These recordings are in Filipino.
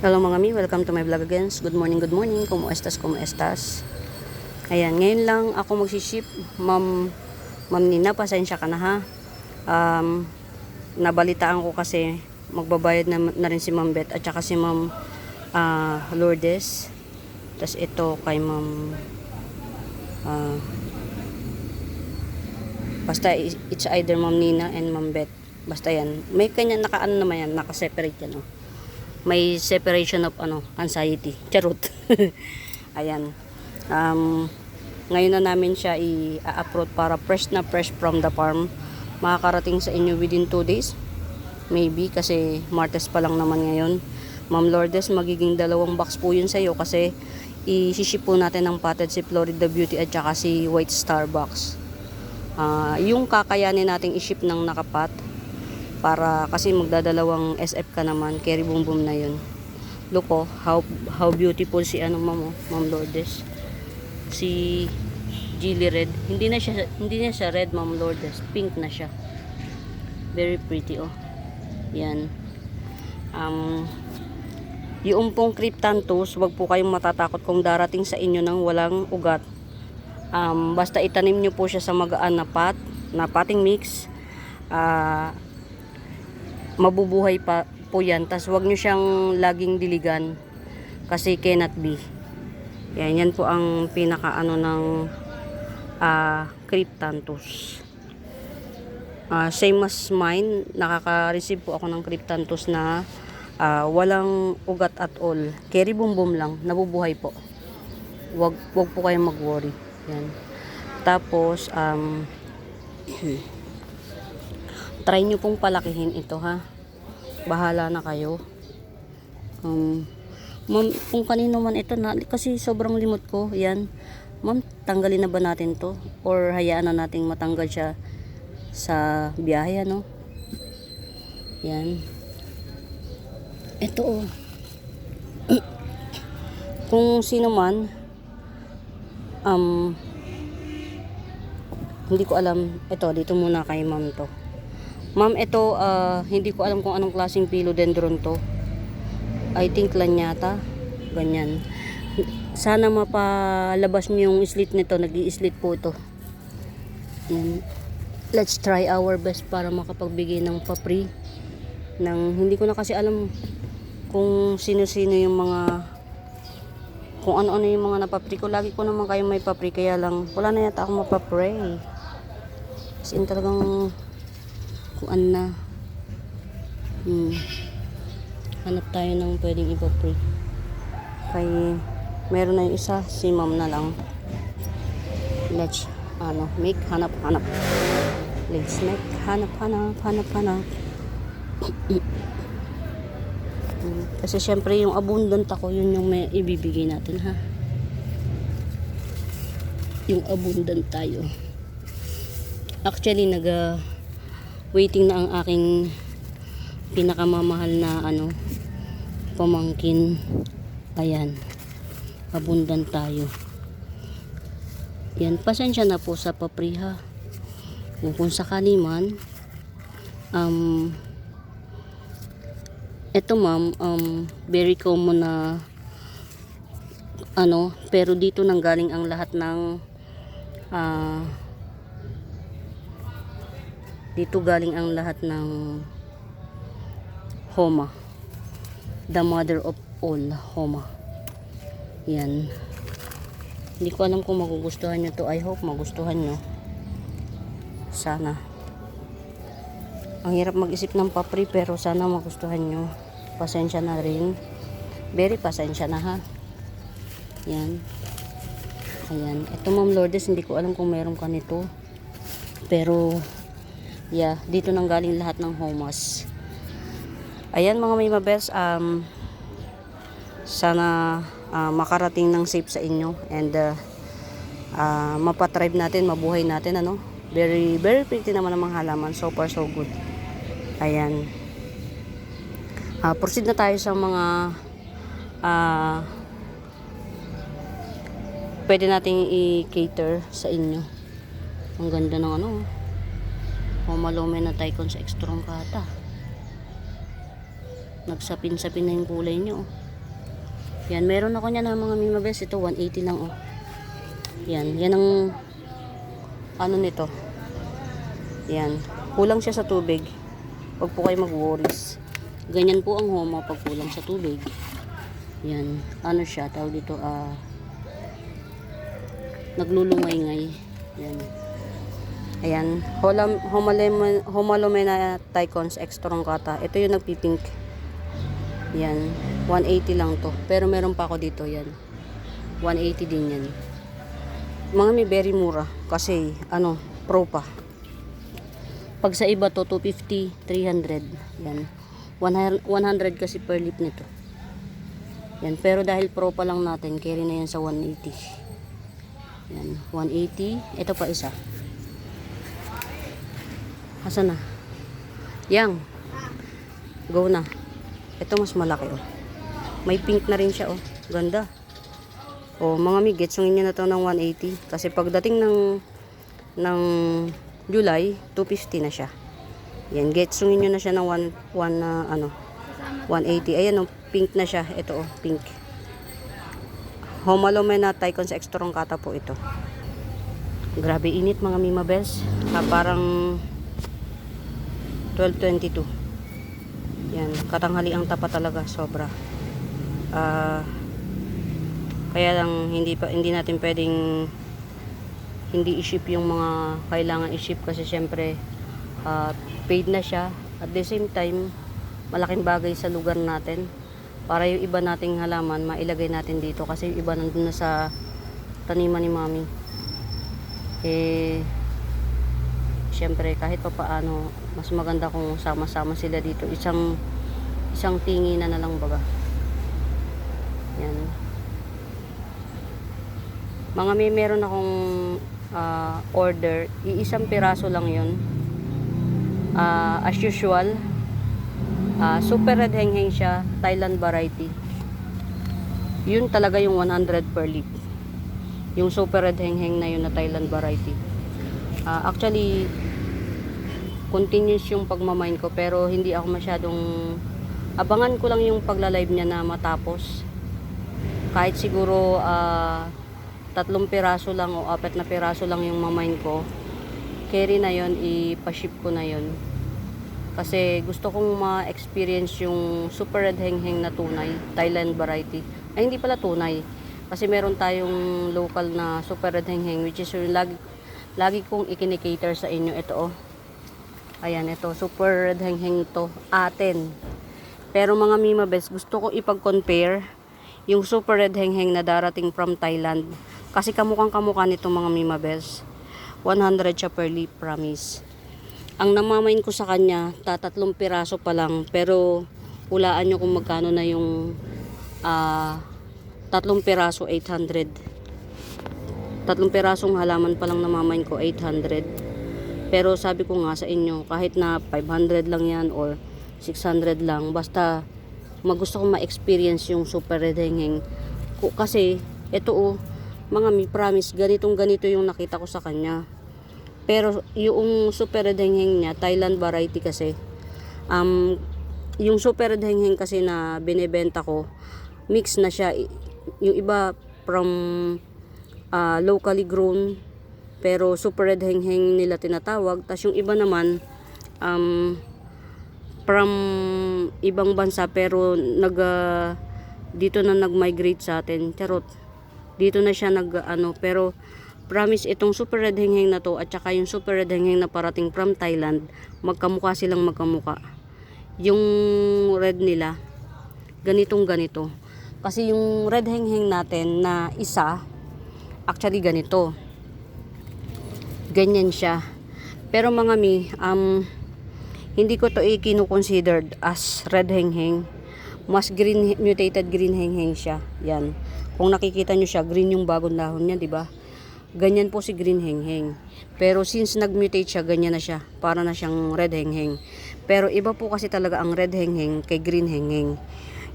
Hello mga mi, welcome to my vlog again. Good morning, good morning. Como estas, como estas. Ayan, ngayon lang ako magsiship. Ma'am Nina, pasensya ka na ha. Nabalitaan ko kasi magbabayad na rin si Ma'am Beth at saka si Ma'am Lourdes. Tapos ito kay Ma'am basta it's either Ma'am Nina and Ma'am Beth. Basta yan. May kanya naka-ano naman yan, naka-separate yan. Oh. May separation of anxiety. Charot. Ayan. Ngayon na namin siya i-upload para fresh na fresh from the farm. Makakarating sa inyo within 2 days. Maybe kasi Martes pa lang naman ngayon. Ma'am Lourdes, magiging 2 box po yun sa iyo kasi i-ship po natin ng potted si Florida Beauty at saka si White Star box. Yung kakayanin nating i-ship ng nakapat para kasi magdadalawang SF ka naman, carry boom boom na yun. Look oh, how beautiful si Ma'am Lourdes. Si Gilly Red. Hindi na siya red, Ma'am Lourdes. Pink na siya. Very pretty oh. Yan. Yung pong cryptanthus, wag po kayong matatakot kung darating sa inyo ng walang ugat. Basta itanim nyo po siya sa magaan na potting mix. Mabubuhay pa po yan. Tas wag nyo siyang laging diligan kasi cannot be. Yan po ang pinaka ng cryptanthus. Same as mine, nakaka-receive po ako ng cryptanthus na walang ugat at all. Carry boom boom lang, nabubuhay po. Wag po kayong mag-worry. Yan. Tapos try nyo pong palakihin ito ha. Bahala na kayo. Ma'am, kung kanino man ito na, kasi sobrang limot ko. Yan. Ma'am, tanggalin na ba natin to? Or hayaan na nating matanggal siya sa biyahe, ano? Yan. Ito oh. Kung sino man, hindi ko alam. Ito, dito muna kay ma'am to. Ma'am, ito, hindi ko alam kung anong klaseng philodendron to. I think lanyata. Ganyan. Sana mapalabas niyo yung slit nito. Nag-i-slit po ito. Yan. Let's try our best para makapagbigay ng papri. Hindi ko na kasi alam kung sino-sino yung kung ano-ano yung mga napapri ko. Lagi ko naman kayo may papri. Kaya lang, wala na yata ako mapapray. As in talagang kuan na. Hanap tayo ng pwedeng ipapray. Kaya meron na yung isa, si ma'am na lang. Let's make hanap. Let's make hanap. Kasi syempre yung abundant ako, yun yung may ibibigay natin ha. Yung abundant tayo. Actually waiting na ang aking pinakamamahal na pamangkin. Ayan, abundant tayo. Yan, pasensya na po sa papriha. Kung sakali man, eto ma'am, very common na pero dito nanggaling ang lahat ng dito galing ang lahat ng Homa, the mother of all Homa. Yan. Hindi ko alam kung magugustuhan nyo to. I hope magustuhan nyo. Sana. Ang hirap mag-isip ng papri pero sana magustuhan nyo. Pasensya na rin. Very pasensya na ha. Yan. Ayan. Ito Ma'am Lourdes, hindi ko alam kung meron ka nito. Pero yeah, dito nang galing lahat ng homas. Ayan mga may mabels, sana makarating ng safe sa inyo and mapatribe natin, mabuhay natin very very pretty naman ang mga halaman, so far so good. Ayan, proceed na tayo sa mga pwede nating i-cater sa inyo. Ang ganda ng Malume na Tycoon sa extrong kata. Nagsapin-sapin na yung kulay nyo. Yan, meron ako niyan na mga Mima Best. Ito, 180 lang, oh. Yan, yan ang ano nito. Yan, kulang siya sa tubig. Huwag po kayo mag-worries. Ganyan po ang Homo pag kulang sa tubig. Yan, ano siya, tawag dito, naglulungay-ngay. Yan. Ayan, Homalomena Tycons Extrongata. Ito yung nagpipink. Yan, 180 lang to. Pero meron pa ako dito, yan. 180 din yan. Mga may very mura kasi pro pa. Pag sa iba to 250, 300. Yan. 100 kasi per lip nito. Yan, pero dahil pro pa lang natin, carry na yan sa 180. Yan, 180. Ito pa isa. Asan na? Yang. Go na. Ito mas malaki, oh. May pink na rin siya, oh. Ganda. Oh, mga mi, getsungin nyo na to ng 180. Kasi pagdating ng July, 250 na siya. Yan, getsungin nyo na siya ng 180. Ayan, oh, pink na siya. Ito, oh, pink. Homalomena Tycons Extrongata po ito. Grabe init, mga Mima Bells. Parang 12:22. Yan, katanghali ang tapa talaga, sobra. Kaya lang hindi natin pwedeng hindi i-ship yung mga kailangan i-ship kasi syempre paid na siya. At the same time, malaking bagay sa lugar natin para yung iba nating halaman mailagay natin dito kasi yung iba nandun na sa taniman ni Mami. Syempre kahit pa paano mas maganda kung sama-sama sila dito, isang tingi na lang baga. Yan, mga meron akong order, iisang piraso lang yun. As usual, super red hengheng siya, Thailand variety. Yun talaga yung 100 per lip, yung super red hengheng na yun na Thailand variety. Actually continuous yung pagmamain ko pero hindi ako masyadong abangan ko lang yung pagla-live niya na matapos. Kahit siguro 3 piraso lang o 4 na piraso lang yung mamain ko, carry na yon, ipaship ko na yon. Kasi gusto kong ma-experience yung super red hengheng na tunay, Thailand variety. Ay hindi pala tunay. Kasi meron tayong local na super red hengheng which is yung lagi kong ikinikater sa inyo. Ito, oh. Ayan, ito, super red hengheng to, atin. Pero mga Mima Bells, gusto ko ipag-compare yung super red hengheng na darating from Thailand. Kasi kamukha nito mga Mima Bells. 100 siya per lip, promise. Ang namamain ko sa kanya, 3 piraso pa lang. Pero hulaan nyo kung magkano na yung 3 piraso, 800. 3 pirasong halaman pa lang namamain ko, 800. Pero sabi ko nga sa inyo, kahit na 500 lang yan or 600 lang, basta magusto kong ma-experience yung super red hengheng. Kasi ito, oh, mga mi, promise, ganito yung nakita ko sa kanya. Pero yung super red hengheng niya, Thailand variety kasi, yung super red hengheng kasi na binebenta ko, mix na siya. Yung iba from locally grown, pero super red hengheng nila tinatawag. Tas yung iba naman from ibang bansa pero dito na nag-migrate sa atin. Charot. Dito na siya pero promise itong super red hengheng na to at saka yung super red hengheng na parating from Thailand, magkamukha silang magkamukha. Yung red nila ganito. Kasi yung red hengheng natin na isa actually ganito. Ganyan siya. Pero mga mi, hindi ko to i-considered as red hengheng. Mas mutated green hengheng siya. Yan. Kung nakikita nyo siya, green yung bagong dahon niya, di ba? Ganyan po si green hengheng. Pero since nag-mutate siya, ganyan na siya. Para na siyang red hengheng. Pero iba po kasi talaga ang red hengheng kay green hengheng.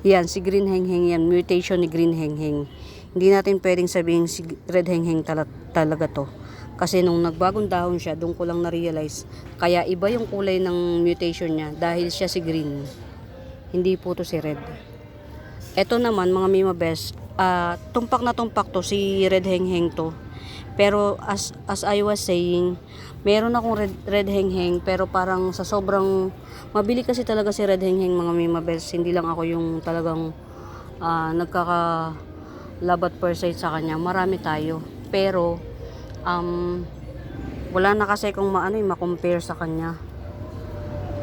Yan, si green hengheng yan. Mutation ni green hengheng. Hindi natin pwedeng sabihin si red hengheng talaga to. Kasi nung nagbagong dahon siya, doon ko lang na-realize. Kaya iba yung kulay ng mutation niya dahil siya si green. Hindi po to si red. Eto naman mga Mima Best, tumpak na tumpak to si Red Hengheng to. Pero as I was saying, meron akong red hengheng pero parang sa sobrang mabili kasi talaga si Red Hengheng mga Mima Best. Hindi lang ako yung talagang nagkakalabat per se sa kanya. Marami tayo. Pero wala na kasi kung ma-compare sa kanya.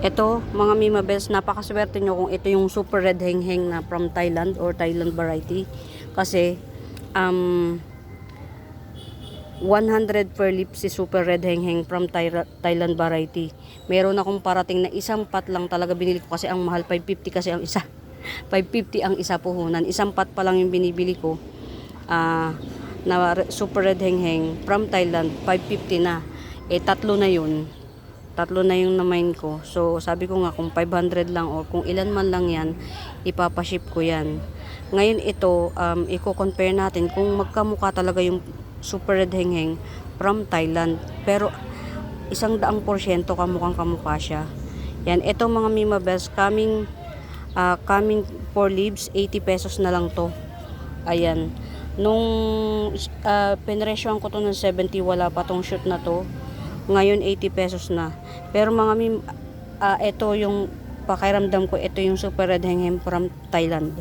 Ito, mga Mima Best, napakaswerte nyo kung ito yung super red hengheng na from Thailand or Thailand variety. Kasi, 100 per lip si super red hengheng from Thailand variety. Meron akong parating na isang pot lang talaga binili ko kasi ang mahal, 550 kasi ang isa. 550 ang isa puhunan. Isang pot pa lang yung binibili ko. Na super red hengheng from Thailand, 550 na. Tatlo na yun. Tatlo na yung na-mine ko. So, sabi ko nga kung 500 lang o kung ilan man lang yan, ipapaship ko yan. Ngayon ito, i-compare natin kung magkamukha talaga yung super red hengheng from Thailand. Pero, 100% kamukhang kamukha siya. Yan, ito mga Mima Best, coming 4 leaves, 80 pesos na lang to. Ayan. Nung pinresyohan ko to ng 70, wala pa tong shoot na to. Ngayon 80 pesos na. Pero mga ito yung pakiramdam ko, ito yung super red hengheng from Thailand.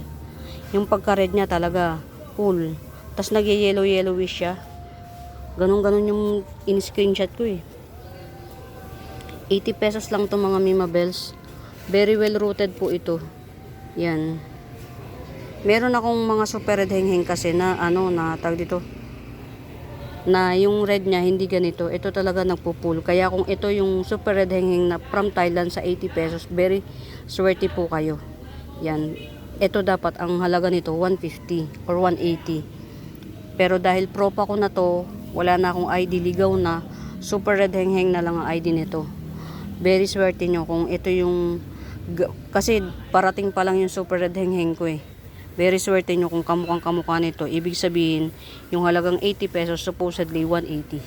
Yung pagka-red niya talaga cool. Tapos nag-yellowish siya. Ganun yung in-screenshot ko eh. 80 pesos lang to mga Mima Bells. Very well rooted po ito. Yan. Meron akong mga super red hengheng kasi na na tag dito, na yung red niya hindi ganito. Ito talaga nagpo-pull. Kaya kung ito yung super red hengheng na from Thailand sa 80 pesos, very swerte po kayo. Yan. Ito dapat ang halaga nito 150 or 180. Pero dahil propa ko na to, wala na akong ID, ligaw na, super red hengheng na lang ang ID nito. Very swerte nyo kung ito yung, kasi parating pa lang yung super red hengheng ko eh. Very swerte nyo kung kamukhang kamukha nito. Ibig sabihin, yung halagang 80 pesos, supposedly 180.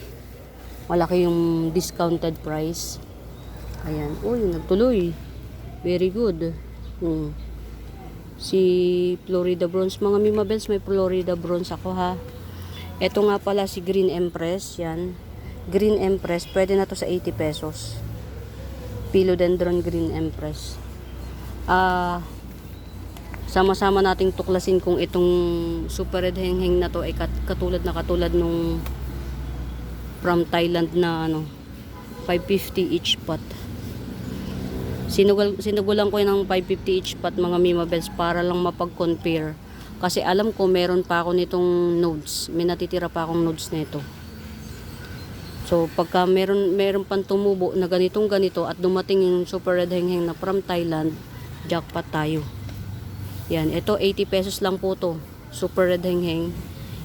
Malaki yung discounted price. Ayan. Uy, nagtuloy. Very good. Si Florida Bronze. Mga Mima Bells, may Florida Bronze ako ha. Ito nga pala si Green Empress. Yan. Green Empress. Pwede na to sa 80 pesos. Philodendron Green Empress. Sama-sama nating tuklasin kung itong super red hengheng na to ay katulad nung from Thailand na 550 each pot. Sinugulan ko ng 550 each pot mga Mima Bells para lang mapag-compare. Kasi alam ko meron pa ako nitong nodes. May natitira pa akong nodes nito. So pagka meron pang tumubo na ganito at dumating yung super red hengheng na from Thailand, jackpot tayo. Yan, ito 80 pesos lang po to. Super red hengheng.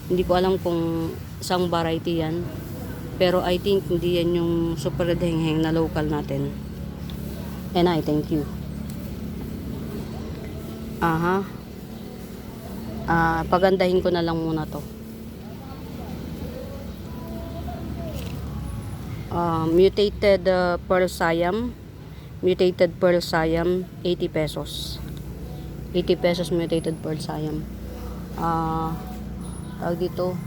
Hindi ko alam kung isang variety yan. Pero I think hindi yan yung super red hengheng na local natin. And I thank you. Pagandahin ko na lang muna to. Mutated Pearl Siam. Mutated Pearl Siam, 80 pesos. 80 pesos mutated Pearl Siam. Tawag dito.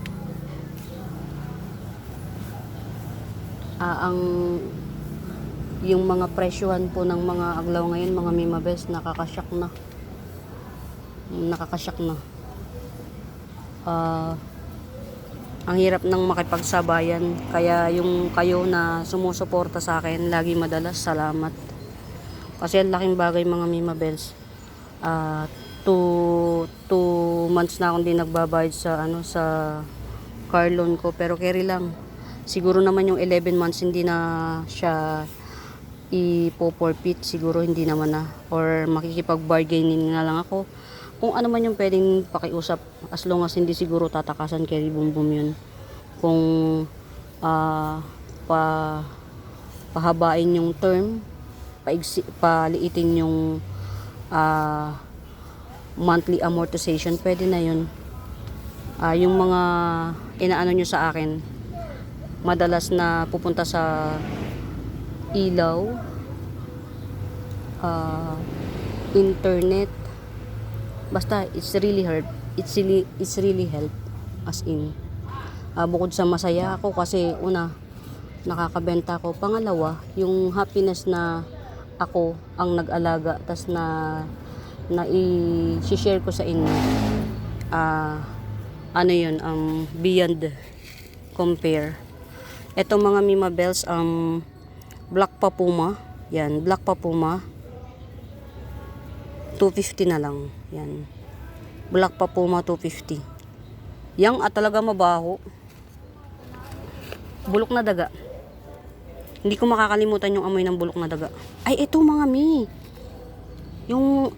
Yung mga presyohan po ng mga aglaw ngayon, mga Mima Bells, nakakashock na. Ang hirap ng makipagsabayan. Kaya yung kayo na sumusuporta sa akin, lagi madalas, salamat. Kasi ang laking bagay mga Mima Bells. 2 months na akong di nagbabayad sa sa car loan ko, pero carry lang. Siguro naman yung 11 months hindi na siya ipo-forfeit, siguro hindi naman na, or makikipag-bargaining na lang ako kung ano man yung pwedeng pakiusap, as long as hindi siguro tatakasan carry bumbum yun. Kung pahabain yung term, paliitin yung monthly amortization, pwede na yun. Yung mga inaano nyo sa akin, madalas na pupunta sa ilaw, internet, Basta it's really hurt. It's really help as in. Bukod sa masaya ako kasi una nakakabenta ko, pangalawa yung happiness na ako ang nag-alaga tas na i-share ko sa inyo. Ano yun, beyond compare. Ito mga Mima Bells, Black Papuma. Yan, Black Papuma. 250 na lang. Yan. Black Papuma 250. Yang talaga mabaho. Bulok na daga. Hindi ko makakalimutan yung amoy ng bulok na daga. Ay, ito mga mi. Yung,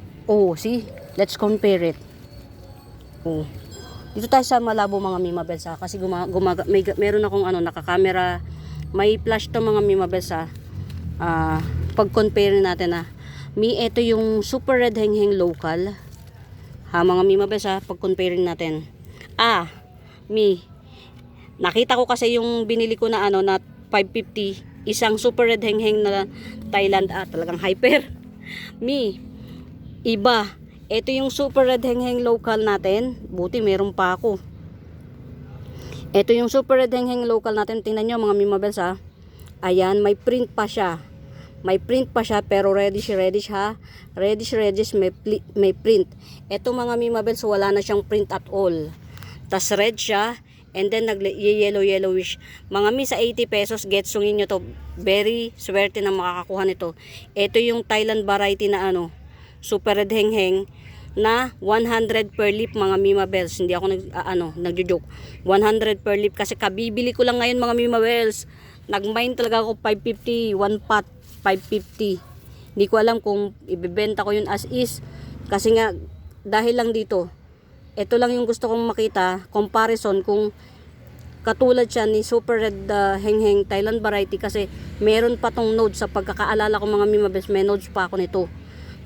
see? Let's compare it. Dito tayo sa Malabo mga Mima Bells ha. Kasi meron akong nakakamera. May flash to mga Mima Bells ha. Pag-compare natin ha. Ito yung Super Red Hengheng Local. Ha mga Mima Bells ha. Pag-compare natin. Nakita ko kasi yung binili ko na na 550. Isang Super Red Hengheng na Thailand. Talagang hyper. Iba. Ito yung Super Red Hengheng Local natin. Buti meron pa ako. Ito yung Super Red Hengheng Local natin. Tingnan nyo mga Mima Bells ha. Ayan, may print pa siya. May print pa siya pero reddish ha. Reddish may print. Ito mga Mima Bells wala na siyang print at all. Tas red siya. And then yellowish. Mga mi sa 80 pesos, getsungin nyo to. Very swerte na makakakuha nito. Ito yung Thailand variety na Super Red Hengheng na 100 per lip mga Mima Bells. Hindi ako nagjo-joke. 100 per lip kasi kabibili ko lang ngayon mga Mima Bells. Nag-mine talaga ako 550, one pot 550. Hindi ko alam kung ibebenta ko yun as is kasi nga dahil lang dito. Ito lang yung gusto kong makita, comparison kung katulad siya ni Super Red Hengheng Thailand variety kasi meron pa tong nodes sa pagkakaalala ko mga Mima Bells, may nodes pa ako nito.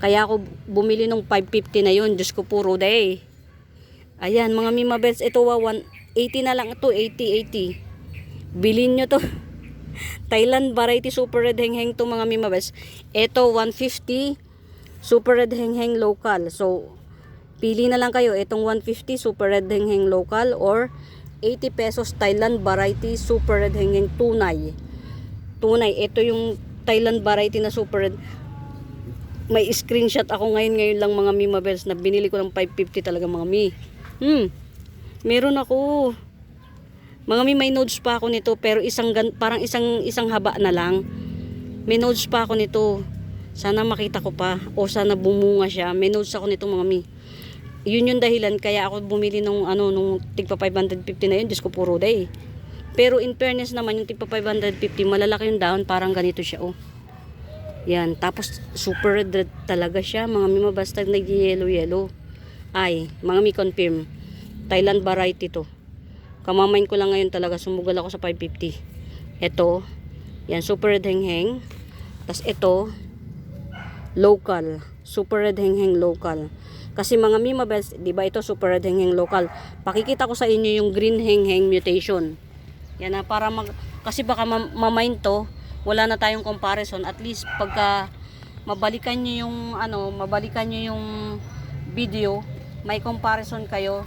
Kaya ako bumili nung 550 na yun, Diyos ko puro day. Ayan mga Mima Bells, ito 180 na lang ito, 80. Bilhin nyo to. Thailand variety Super Red Hengheng to mga Mima Bells. Ito 150 Super Red Hengheng local. So pili na lang kayo itong 150 Super Red Hengheng local or 80 pesos Thailand variety Super Red Hengheng tunay. Ito yung Thailand variety na Super Red. May screenshot ako ngayon lang mga Mima Bells na binili ko ng 550 talaga mga mi. Meron ako. Mga mi, may nodes pa ako nito pero parang isang haba na lang. May nodes pa ako nito. Sana makita ko pa o sana bumunga siya. May nodes ako nito mga mi. Yun yung dahilan kaya ako bumili nung tigpa 550 na yun. Diyos ko puro day. Pero in fairness naman yung tigpa 550 malalaki yung dahon parang ganito siya Yan, tapos super red talaga siya mga Mima, basta nag-yellow. Ay, mga mi confirm. Thailand variety to. Kamamain ko lang ngayon talaga, sumugal ako sa 550. Ito, yan Super Red Hengheng. Tapos ito, local, Super Red Hengheng local. Kasi mga Mima Bells, di ba ito Super Red Hengheng local. Pakikita ko sa inyo yung Green Hengheng mutation. Yan na para kasi baka mamain to. Wala na tayong comparison, at least pagka mabalikan niyo yung video, may comparison kayo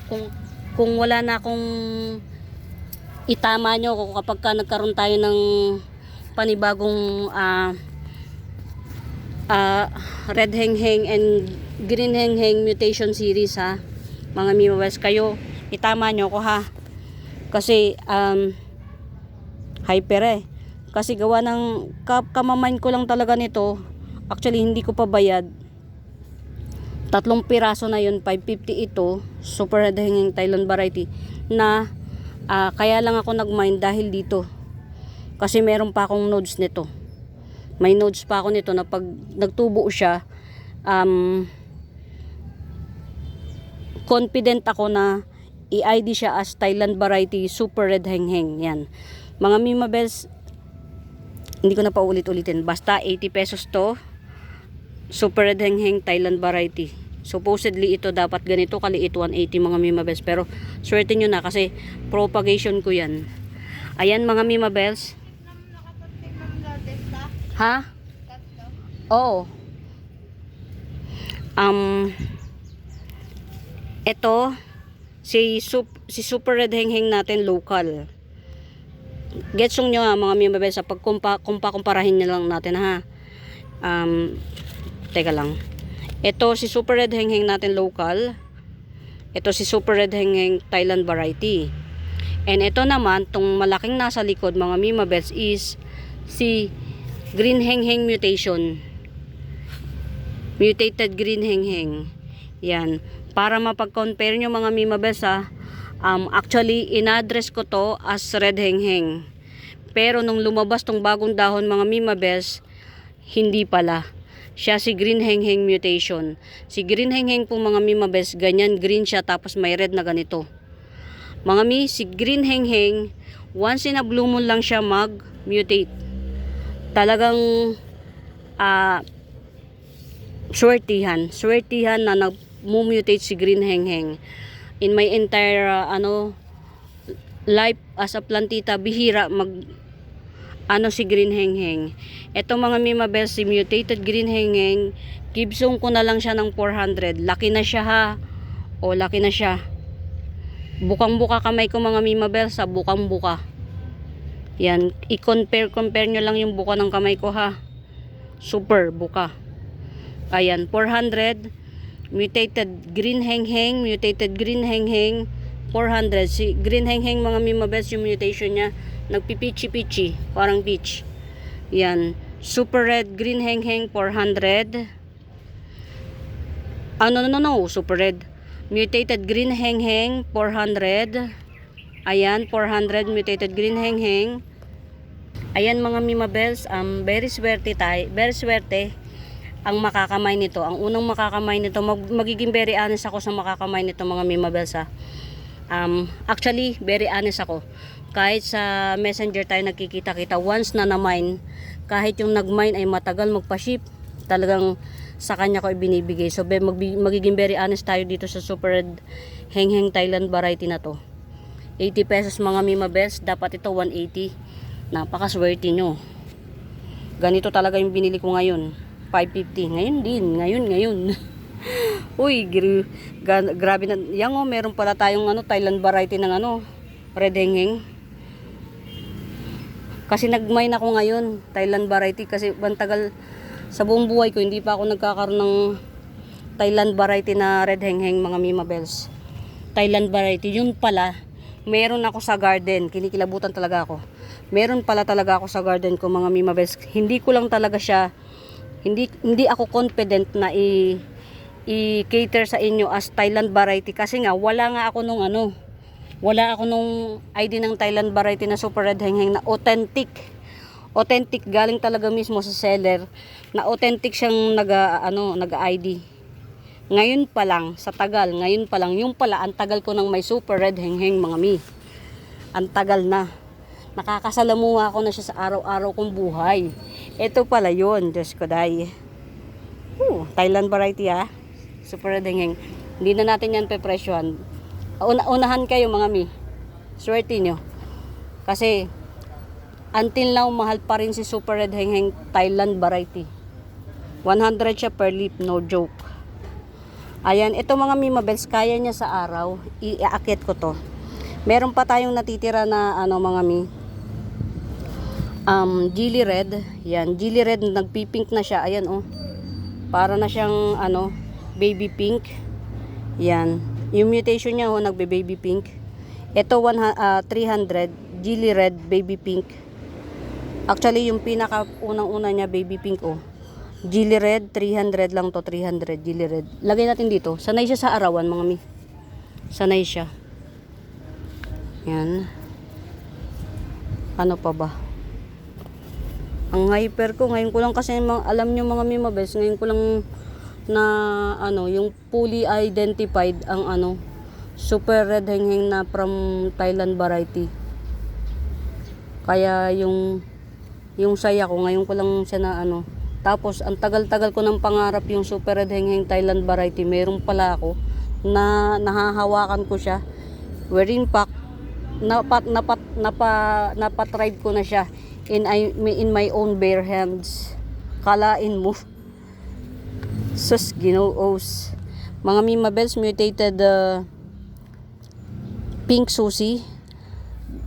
kung wala na akong itama nyo kapag ka nagkaroon tayo ng panibagong Red Hengheng and Green Hengheng mutation series ha mga Mima Bells, kayo itama nyo ko ha kasi hyper kasi gawa ng kamamain ko lang talaga nito. Actually hindi ko pa bayad. 3 piraso na yun, 550 ito, Super Red Hengheng Thailand variety na kaya lang ako nag-mine dahil dito. Kasi meron pa akong nodes nito. May nodes pa ako nito na pag nagtubo siya, confident ako na i-ID siya as Thailand variety Super Red Hengheng. Yan. Mga Mima Bells, hindi ko na pa ulit-ulitin. Basta 80 pesos to. Super Red Hengheng Thailand variety. Supposedly ito dapat ganito kaliit, 180 mga Mima Bells. Pero swerte nyo na kasi propagation ko yan. Ayan mga Mima Bells. Ha? Oo. Ito, si Super Red Hengheng natin local. Getsong nyo ha mga mimabel sa pagkumparahin nyo lang natin ha. Teka lang. Ito si Super Red Hengheng natin local. Ito si Super Red Hengheng Thailand variety. And ito naman, tong malaking nasa likod mga mimabels is si Green Hengheng mutation. Mutated Green Hengheng. Yan. Para mapag-compare nyo mga mimabels ha. Actually, in-address ko to as Red Hengheng. Pero nung lumabas tong bagong dahon mga mimabels, hindi pala. Siya si Green Hengheng mutation. Si Green Hengheng po mga mimabels, ganyan green siya tapos may red na ganito. Mga si Green Hengheng, once in a blue moon lang siya mag-mutate. Talagang swertihan na nag-mutate si Green Hengheng. In my entire life as a plantita, bihira si Green Hengheng. Ito mga mimabels, si mutated Green Hengheng, gibsong ko na lang siya ng 400. Laki na siya ha. O laki na siya. Bukang-buka kamay ko mga mimabels, sa bukang-buka. Yan, i-compare nyo lang yung buka ng kamay ko ha. Super buka. Ayan, 400. Mutated Green Hengheng, 400. Si Green Hengheng mga mimabels, yung mutation niya nagpipichi-pichi, parang peach. Yan, Super Red Green Hengheng 400. Super Red Mutated Green Hengheng 400. Ayan, 400 Mutated Green Hengheng. Ayan mga mimabels, very swerte ang makakamay nito. Ang unang makakamay nito, magiging very honest ako sa makakamay nito mga mimabels ha. Actually, very honest ako. Kahit sa messenger tayo nagkikita-kita, once na na-mine, kahit yung nag-mine ay matagal magpa-ship, talagang sa kanya ko ibinibigay. So, magiging very honest tayo dito sa Super Red Hengheng Thailand variety na to. 80 pesos mga mimabels, dapat ito 180. Napakaswerte nyo. Ganito talaga yung binili ko ngayon. 550. Ngayon din. Ngayon. Uy, grabe na. Yan meron pala tayong Thailand variety ng Red Hengheng. Kasi nag-mine ako ngayon, Thailand variety. Kasi bantagal sa buong buhay ko, hindi pa ako nagkakaroon ng Thailand variety na Red Hengheng mga mimabels. Thailand variety. Yun pala, meron ako sa garden. Kinikilabutan talaga ako. Meron pala talaga ako sa garden ko mga mimabels. Hindi ko lang talaga siya, hindi ako confident na i-cater sa inyo as Thailand variety. Kasi nga, wala ako nung ID ng Thailand variety na Super Red Hengheng na authentic. Authentic, galing talaga mismo sa seller na authentic siyang nag-ID. Ngayon pa lang, sa tagal, yung pala, ang tagal ko nang may Super Red Hengheng mga mi. Ang tagal na. Nakakasalamuha ako na siya sa araw-araw kong buhay. Ito pala yun, Diyos ko day. Thailand variety ha. Super Red Hengheng. Hindi na natin yan pepresyohan. Unahan kayo mga mi. Swerte nyo. Kasi, until now, mahal pa rin si Super Red Hengheng Thailand variety. 100 siya per leaf, no joke. Ayan, ito mga mimabels, kaya niya sa araw. Iaakit ko to. Meron pa tayong natitira na mga mi. Jelly red. Yan, jelly red, nagpipink na siya. Ayan para na siyang baby pink. Yan. Yung mutation niya nagbe-baby pink. Ito 300 jelly red baby pink. Actually yung pinaka unang-una niya baby pink Jelly red 300 lang to, 300 jelly red. Lagay natin dito. Sanay siya sa arawan mga mi. Sanay siya. Yan. Ano pa ba? Ang hyper ko ngayon ko lang kasi alam niyo mga mimabels, ngayon ko lang na yung fully identified ang Super Red Hengheng na from Thailand variety. Kaya yung saya ko ngayon ko lang siya na tapos ang tagal-tagal ko ng pangarap yung Super Red Hengheng Thailand variety. Meron pala ako na nahahawakan ko siya. Wherein fact napatried ko na siya in my own bare hands. Kalain mo. Sus, Ginoos. Mga Mimabels, mutated pink susi.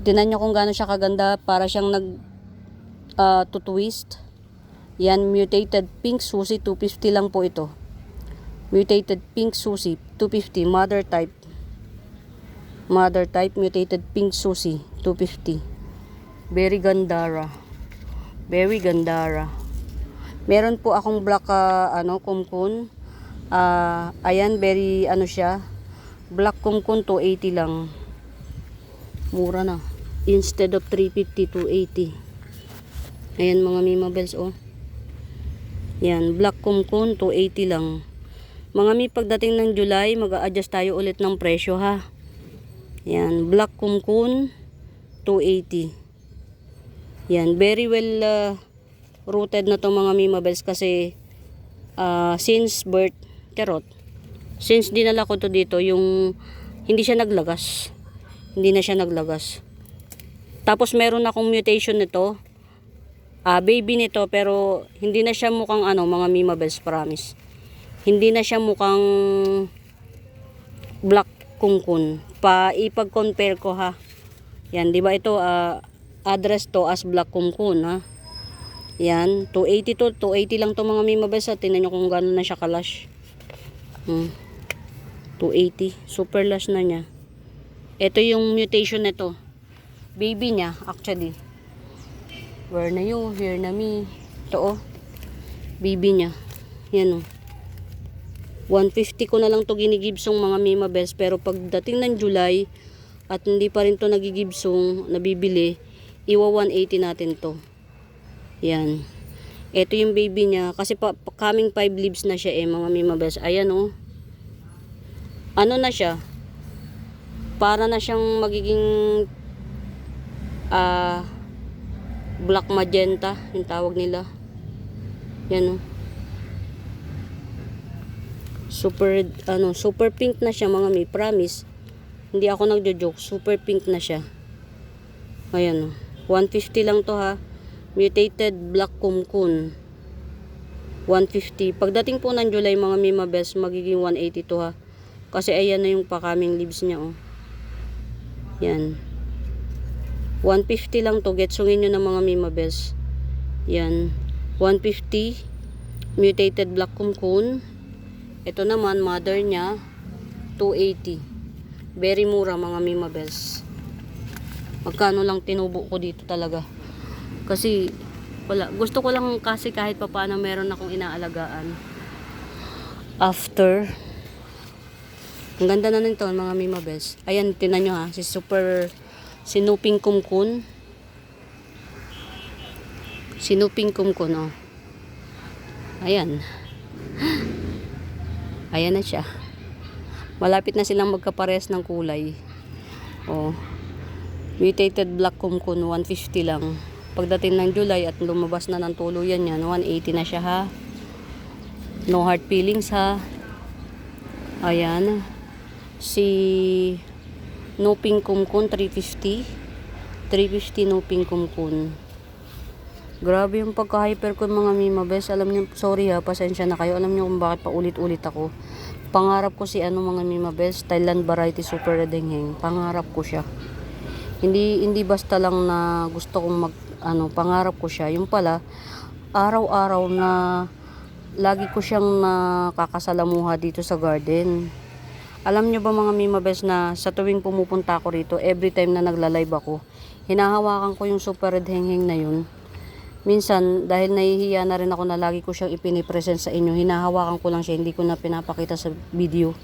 Tinan nyo kung gaano siya kaganda. Para siyang to-twist. Yan, mutated pink susi. 250 lang po ito. Mutated pink susi. 250. Mother type. Mother type. Mutated pink susi. 250. Very gandara. Very gandara. Meron po akong black kumkun. Ayan, very siya. Black kumkun 280 lang. Mura na. Instead of 350, 280. Ayan mga Mimabels, oh. Yan, black kumkun 280 lang. Mga Mi, pagdating ng July, mag-a-adjust tayo ulit ng presyo, ha. Yan, black kumkun 280. Yan, very well rooted na to mga Mimabels kasi since birth, since dinala ko to dito, yung hindi siya naglagas. Hindi na siya naglagas. Tapos meron akong mutation nito. Baby nito, pero hindi na siya mukhang mga Mimabels, promise. Hindi na siya mukhang black kumkun. Ipag-compare ko, ha. Yan, di ba ito address to as black kumkun, ha. Yan, 280 to. 280 lang to mga Mimabels, ha. Tingnan nyo kung gano'n na siya kalash. 280. Super lash na niya. Ito yung mutation nito. Baby niya, actually. Where na you? Here na me. Ito, oh. Baby niya. Yan, oh. 150 ko na lang to ginigibsong mga Mimabels. Pero pagdating ng July, at hindi pa rin to nagigibsong, nabibili, iwa 180 natin to. Yan. Ito yung baby niya. Kasi coming 5 leaves na siya mga Mimabels. Ayan, oh. Ano na siya? Para na siyang magiging black magenta, yung tawag nila. Yan, oh. Super pink na siya mga Mi, promise. Hindi ako nagjo-joke, super pink na siya. Ayan, oh. 150 lang to, ha. Mutated black kumkun. 150. Pagdating po ng July mga Mimabels, magiging 180 to, ha. Kasi ayan na yung pa-coming leaves niya, oh. Yan. 150 lang to. Getsungin nyo ng mga Mimabels. Yan. 150. Mutated black kumkun. Ito naman, mother niya, 280. Very mura mga Mimabels. Magkano lang tinubo ko dito talaga. Kasi, wala. Gusto ko lang kasi kahit papaano meron akong inaalagaan. After, ang ganda na nito mga Mimabels. Ayan, tinan nyo, ha. Sinuping kumkun. Sinuping kumkun, oh. Ayan. Ayan na siya. Malapit na silang magkapares ng kulay. Oh. Mutated black kumkun, 150 lang. Pagdating ng July at lumabas na ng tuluyan yan, 180 na siya, ha. No hard feelings, ha. Ayan. Si Nuping kumkun 350. 350 Nuping kumkun. Grabe yung pagka-hyper ko mga Mimabels. Alam niyo, sorry ha, pasensya na kayo. Alam niyo kung bakit paulit-ulit ako. Pangarap ko si mga Mimabels, Thailand variety super red hengheng. Pangarap ko siya. Hindi basta lang na gusto kong pangarap ko siya. Yung pala, araw-araw na lagi ko siyang nakakasalamuha dito sa garden. Alam nyo ba mga Mimabels na sa tuwing pumupunta ako rito, every time na nagla-live ako, hinahawakan ko yung super red hengheng na yun. Minsan, dahil nahihiya na rin ako na lagi ko siyang ipinipresent sa inyo, hinahawakan ko lang siya, hindi ko na pinapakita sa video.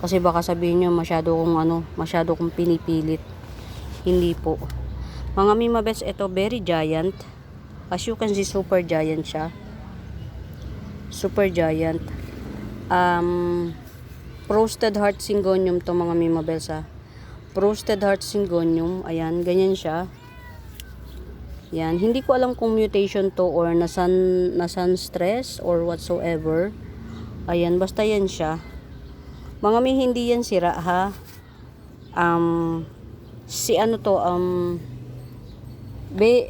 Kasi baka sabihin nyo, masyado kong pinipilit. Hindi po. Mga Mimabels, ito very giant. As you can see, super giant siya. Super giant. Roasted heart syngonium to mga Mimabels, ha. Roasted heart syngonium. Ayan, ganyan siya. Yan, hindi ko alam kung mutation to or na sun stress or whatsoever. Ayan, basta yan siya. Mga Mi, hindi yan sira, ha.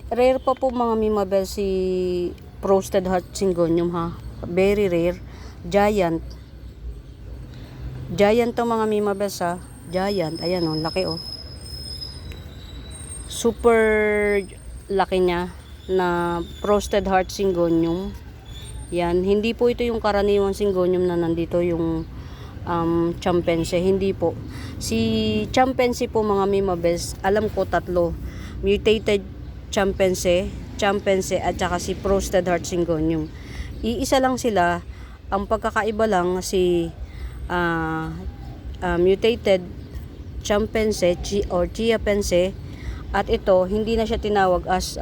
Rare pa po mga Mimabels si roasted heart syngonium, ha. Very rare. Giant. Giant to mga Mimabels ha. Giant. Ayan oh, laki oh. Super laki niya na frosted heart syngonium. Yan, hindi po ito yung karaniwang syngonium na nandito yung championship. Hindi po. Si championship po mga Mimabels, alam ko tatlo. Mutated championship, at saka si frosted heart syngonium. Iisa lang sila. Ang pagkakaiba lang si mutated championship or chiapense, at ito hindi na siya tinawag as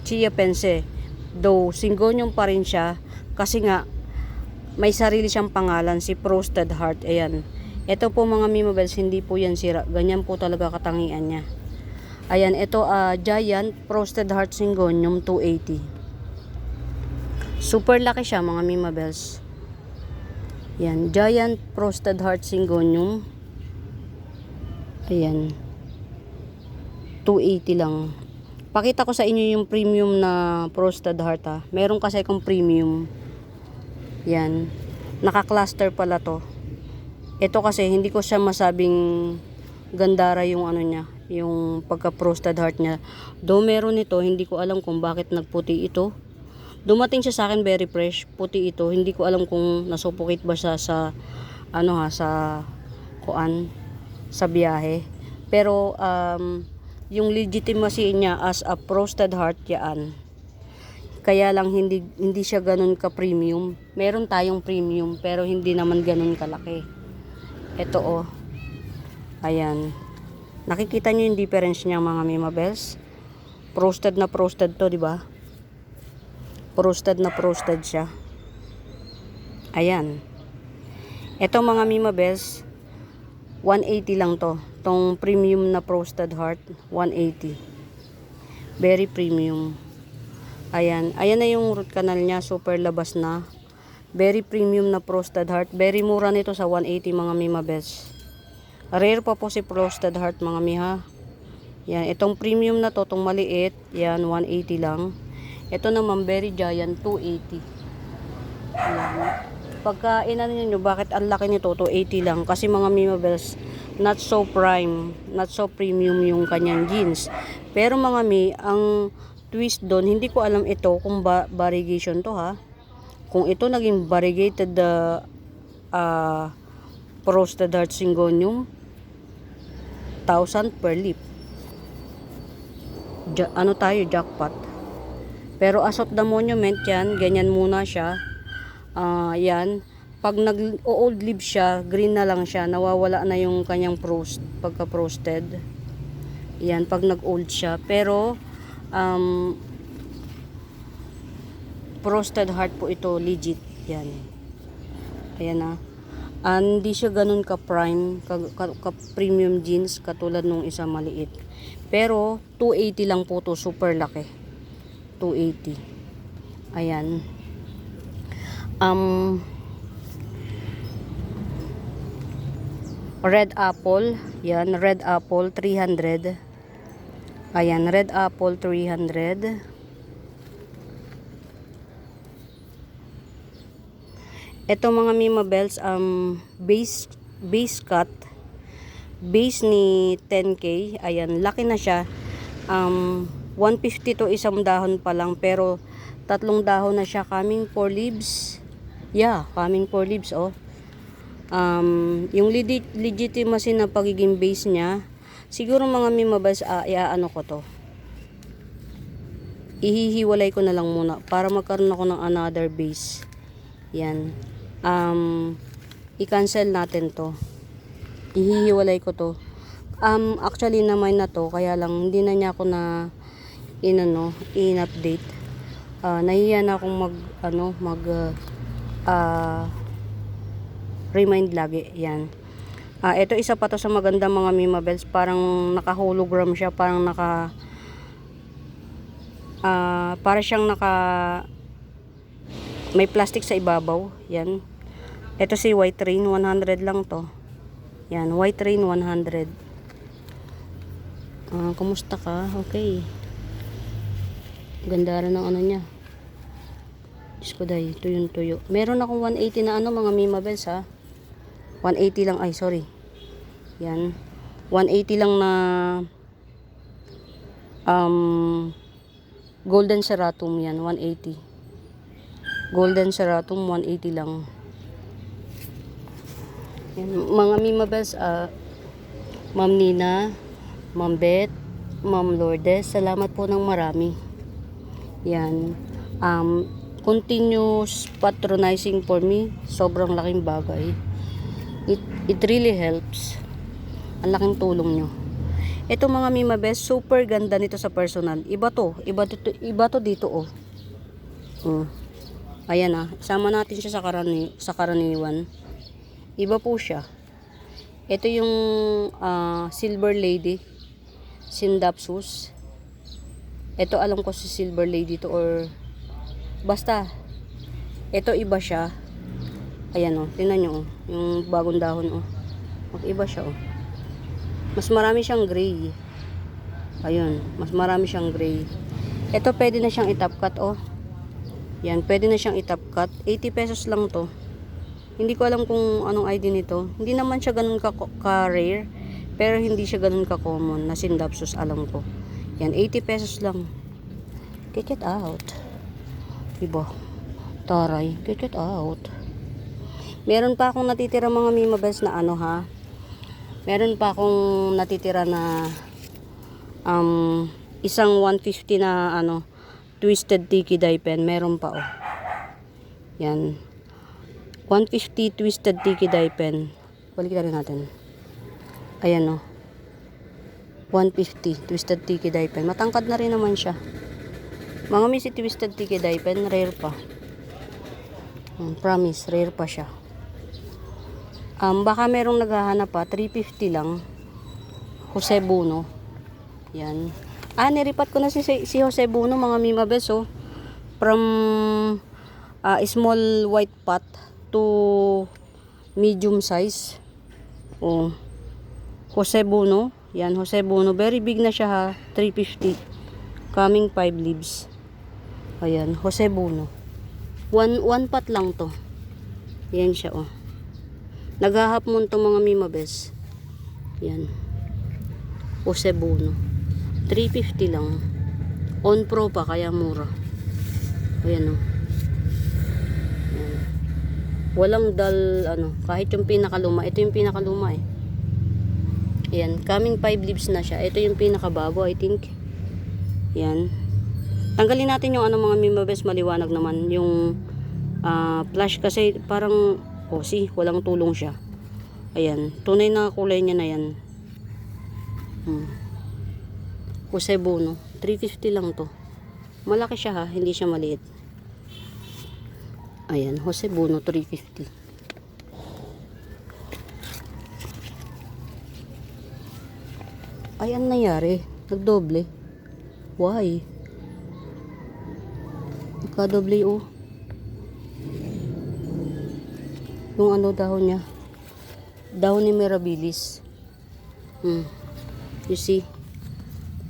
chiapense, though syngonium pa rin siya kasi nga may sarili siyang pangalan, si frosted heart. Ayan, ito po mga Mimabels, hindi po yan sira, ganyan po talaga katangian niya. Ayan, ito giant frosted heart syngonium 280. Super laki siya mga Mimabels. Yan, giant frosted heart syngonium. Ayan, 280 lang. Pakita ko sa inyo yung premium na frosted heart ha. Meron kasi akong premium. Yan, naka-cluster pala to. Ito kasi hindi ko siya masabing gandara yung ano niya, yung pagka-frosted heart niya. Though meron ito, hindi ko alam kung bakit nagputi ito. Dumating siya sa akin very fresh, puti ito. Hindi ko alam kung nasupukit ba siya sa ano ha, sa kuan, sa biyahe. Pero yung legitimacy niya as a frosted heart yan. Kaya lang hindi siya ganun ka premium. Meron tayong premium pero hindi naman ganun kalaki. Ito oh. Ayan. Nakikita niyo yung difference niya mga Mimabels. Frosted na frosted to, di ba? Frosted na frosted siya. Ayan. Ito mga Mimabels, 180 lang to. Tong premium na frosted heart, 180. Very premium. Ayan. Ayan na yung root canal niya. Super labas na. Very premium na frosted heart. Very mura nito sa 180 mga Mimabels. Rare pa po si frosted heart mga Miha. Yan. Itong premium na to, itong maliit. Yan, 180 lang. Ito naman very giant, 280. Ayan. Pagka inano nyo, bakit ang laki nito, 280 lang? Kasi mga Mimabels, not so prime, not so premium yung kanyang jeans. Pero mga Mi, ang twist doon, hindi ko alam ito kung variegation to ha. Kung ito naging variegated frosted heart syngonium, 1,000 per lip. Ano tayo, jackpot. Pero as of the monument yan, ganyan muna siya. Yan, pag nag-old leaf siya, green na lang siya, nawawala na yung kanyang pagka-frosted. Yan, pag nag-old siya. Pero frosted heart po ito, legit. Yan. Ayan na. Hindi siya ganun ka-prime, ka-premium jeans katulad nung isa maliit. Pero 280 lang po to, super laki. 280. Ayan. Red apple, yan, red apple 300. Ayan, red apple 300. Ito mga Mimabels, base cut, base ni 10K. Ayan, laki na siya. 150 to isang dahon pa lang, pero tatlong dahon na siya, coming 4 leaves. Yeah, coming 4 leaves oh. Yung legitimacy na pagiging base niya, siguro mga Mimabels, iaano ko to, ihihiwalay ko na lang muna para magkaroon ako ng another base. Yan, i-cancel natin to, ihihiwalay ko to. Actually naman na to, kaya lang hindi na niya ako na in-update. Nahiya na akong remind lagi. Yan. Ito isa pa to sa maganda mga Mimabels, parang naka-hologram siya, parang para siyang may plastic sa ibabaw. Yan. Ito si White Rain, 100 lang to. Yan, White Rain 100. Kumusta ka? Okay. Ganda rin ng ano niya. Diyos ko dahi, tuyong tuyo. Meron akong 180 na mga Mimabels ha. 180 lang, ay sorry. Yan. 180 lang na golden ceratum yan, 180. Golden ceratum, 180 lang. Yan. Mga Mima Bells, Ma'am Nina, Ma'am Beth, Ma'am Lourdes, salamat po ng marami. Yan. Continuous patronizing for me, sobrang laking bagay. It really helps. Ang laking tulong nyo. Ito mga Mima Best, super ganda nito sa personal. Iba to dito oh. Ayan sama natin siya sa karaniwan. Iba po siya. Ito yung Silver Lady Scindapsus. Ito alam ko si Silver Lady to, or basta ito iba siya. Ayan tingnan nyo yung bagong dahon mag-iba siya mas marami siyang gray. Ayun, mas marami siyang gray. Ito pwede na siyang i-top cut yan, pwede na siyang i-top cut. 80 pesos lang to. Hindi ko alam kung anong ID nito. Hindi naman siya ganun ka-rare, pero hindi siya ganun ka-common na Scindapsus, alam ko. Yan, 80 pesos lang. Get it out. Diba? Taray, get it out. Meron pa akong natitira mga Mima Bells na meron pa akong natitira na isang 150 na twisted tiki dye pen. Meron pa yan, 150 twisted tiki dye pen. Balikin natin. Ayan 150 twisted tiki dye pen. Matangkad na rin naman siya. Mga si twisted tiki dye pen, rare pa. Promise, rare pa siya. Baka merong naghahanap pa, 350 lang. Jose Buno. Yan. Niripat ko na si Jose Buno mga Mima Bells from small white pot to medium size. Jose Buno. Yan, Jose Buno. Very big na siya 350. Coming 5 leaves. Ayan, Jose Buno. One pot lang to. Yan siya Naghahapon to mga Mima Bells. Yan. Jose Buno. 350 lang. On Pro pa, kaya mura. Ayan Yan. Walang dull, kahit yung pinakaluma. Ito yung pinakaluma Ayan. Coming 5 leaves na siya. Ito yung pinakabago, I think. Yan. Tanggalin natin yung mga Mima Bells, maliwanag naman. Yung flash kasi parang walang tulong siya. Ayan, tunay na kulay niya na yan. Jose Buno, 350 lang to. Malaki siya hindi siya maliit. Ayan, Jose Buno, 350. Ayan nangyari, nagdoble. Why? Nagkadoble yung dahon niya. Dahon ni Mirabilis. You see?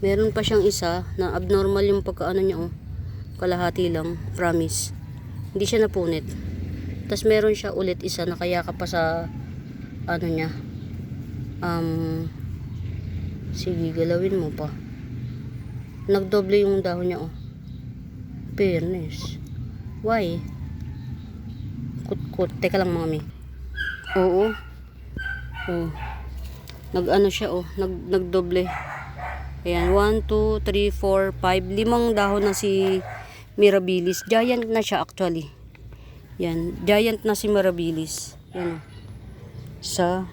Meron pa siyang isa na abnormal yung pagkaano niya kalahati lang, promise. Hindi siya napunit. Tapos meron siya ulit isa na kaya ka pa sa niya. Sige, galawin mo pa. Nagdoble yung dahon niya Fairness. Why? Kut. Teka lang mami. Nag-ano siya nagdoble. Ayan, 1, 2, 3, 4, 5, 5 dahon na si Mirabilis. Giant na siya actually. Yan, giant na si Mirabilis. Yan Isa,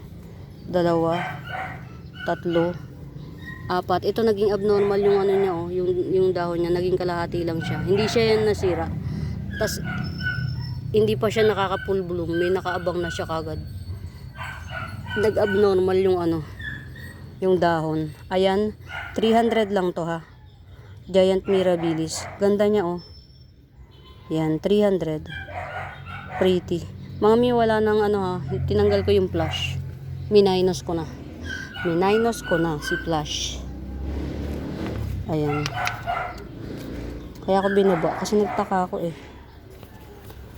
2, 3, 4. Ito naging abnormal yung niya yung dahon niya, naging kalahati lang siya. Hindi siya yan nasira. Tas hindi pa siya nakaka-full bloom, may nakaabang na siya kagad. Nag-abnormal yung yung dahon. Ayan, 300 lang to Giant Mirabilis. Ganda niya Yan, 300. Pretty. Mami, wala nang tinanggal ko yung flash. Minus ko na si flash. Ayan. Kaya ako binaba kasi nagtaka ako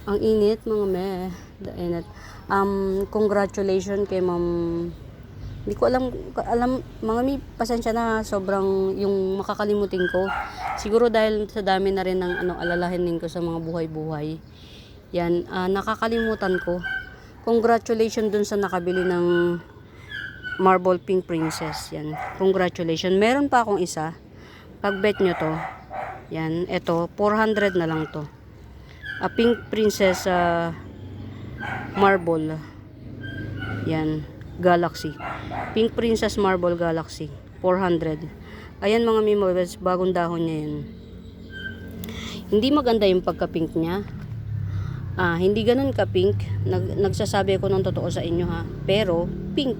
Ang init mga Congratulations kay Ma'am. Hindi ko alam mga mi, pasensya na sobrang yung makakalimutin ko. Siguro dahil sa dami na rin ng alalahanin ko sa mga buhay-buhay. Yan, nakakalimutan ko. Congratulations dun sa nakabili ng Marble Pink Princess. Yan, congratulations. Meron pa akong isa. Pag-bet nyo to. Yan, eto, 400 na lang to. Pink Princess Marble. Yan, Galaxy. Pink Princess Marble Galaxy. 400. Ayan mga memories, bagong dahon niya yan. Hindi maganda yung pagka-pink niya. Hindi ganun ka-pink. Nagsasabi ako ng totoo sa inyo ha. Pero, pink.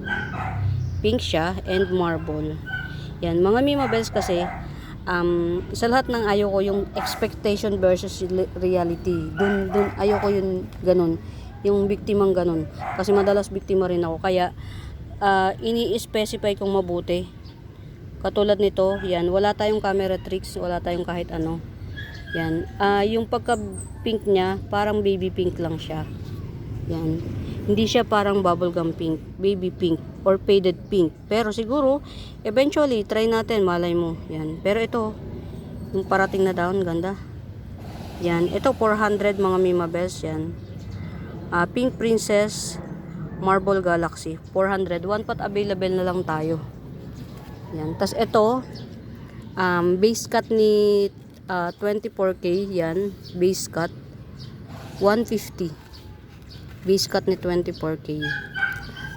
Pink siya and marble. Yan, mga memories kasi, sa lahat ng ayoko yung expectation versus reality. Dun ayoko yung ganun. Yung biktimang ganun. Kasi madalas biktima rin ako. Kaya, ini-specify kong mabuti. Katulad nito, yan, wala tayong camera tricks, wala tayong kahit ano. Yan, yung pagka-pink niya, parang baby pink lang siya. Yan, hindi siya parang bubblegum pink, baby pink, or faded pink. Pero siguro, eventually, try natin, malay mo. Yan, pero ito, yung parating na daon, ganda. Yan, ito 400 mga mimabels, yan. Pink Princess Marble Galaxy 400, one pot available na lang tayo. Yan, tas ito base cut ni 24K, yan, base cut 150, base cut ni 24K.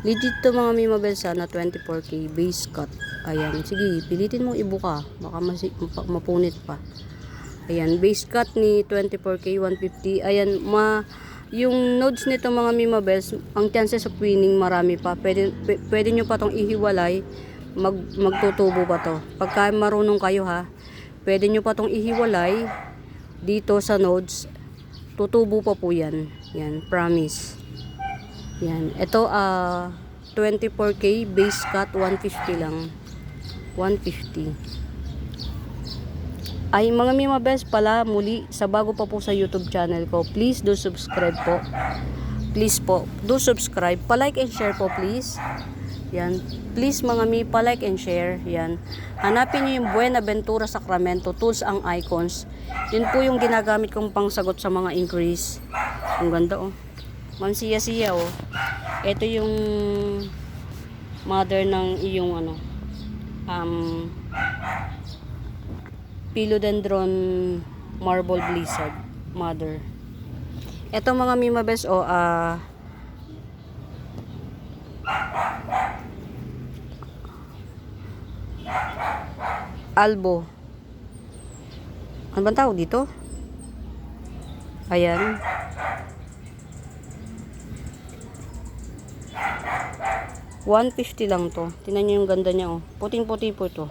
Legit to mga mimabels na 24K base cut. Ayan, sige, pilitin mo ibuka, baka mapunit pa. Ayan, base cut ni 24K 150. Ayan, yung nodes nito mga mimabels, ang chances of winning marami pa. Pwede nyo pa tong ihiwalay, magtutubo pa to. Pagka marunong kayo ha, pwede nyo pa tong ihiwalay dito sa nodes, tutubo pa po yan. Yan, promise. Yan, ito 24K base cut 150 lang. 150. Ay mga mimabels pala, muli sa bago pa po sa YouTube channel ko, please do subscribe po. Please po, do subscribe. Pa-like and share po please. Yan. Please mga mi, pa-like and share. Yan. Hanapin niyo yung Buenaventura Sacramento tools ang icons. Yun po yung ginagamit kong pangsagot sa mga inquiries. Ang ganda oh. Ma'am siya oh. Ito yung mother ng iyong Philodendron Marble Blizzard mother. Ito mga mimabels Albo. Ano bang tawag dito? Ayan. $150 lang to. Tingnan nyo yung ganda niya oh. Puting-puti po to.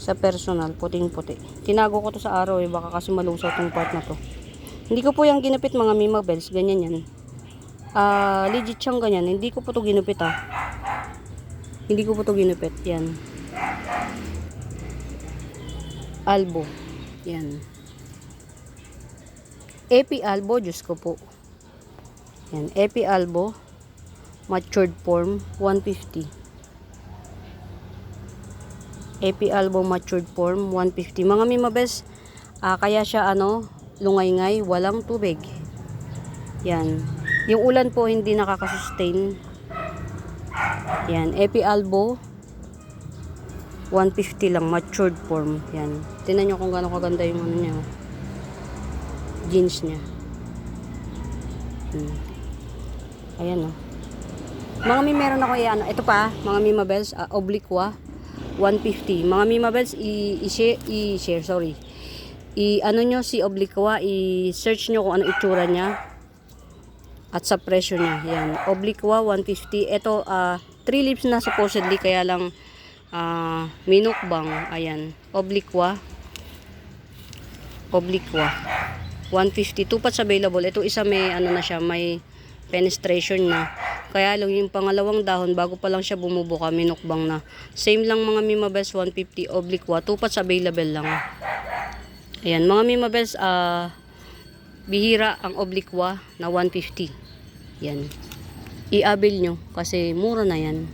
Sa personal, puting-puti. Tinago ko to sa araw baka kasi malusaw tong part na to. Hindi ko po yung ginupit mga mimabels, ganyan yan. Legit siyang ganyan. Hindi ko po to ginupit Hindi ko po to ginupit. Yan. Albo. Yan. Epi Albo, Diyos ko po. Yan. Epi Albo. Matured form, 150. Epi Albo matured form 150. Mga mimabels, kaya siya lungay-ngay, walang tubig. Yan. Yung ulan po hindi nakaka-sustain. Yan, Epi Albo 150 lang, matured form. Yan. Tingnan niyo kung gaano kaganda yung niya. Jeans niya. Ayan Mga meron ako ito pa, mga mimabels, obliqua 150. Mga mimabels, i-share, sorry. Nyo si Obliqua, i-search nyo kung ano itsura niya at sa presyo niya. Yan, Obliqua 150. Ito 3 leaves na supposedly, kaya lang minukbang. Ayan, Obliqua 150. 2 parts available. Ito isa may na siya, may penetration na. Kaya lang yung pangalawang dahon, bago pa lang siya bumubuka, minukbang na. Same lang mga mimabels, 150 Obliqua. 2 parts available lang. Ayan, mga mimabels, bihira ang Obliqua na 150. Yan. i-avail nyo kasi mura na yan.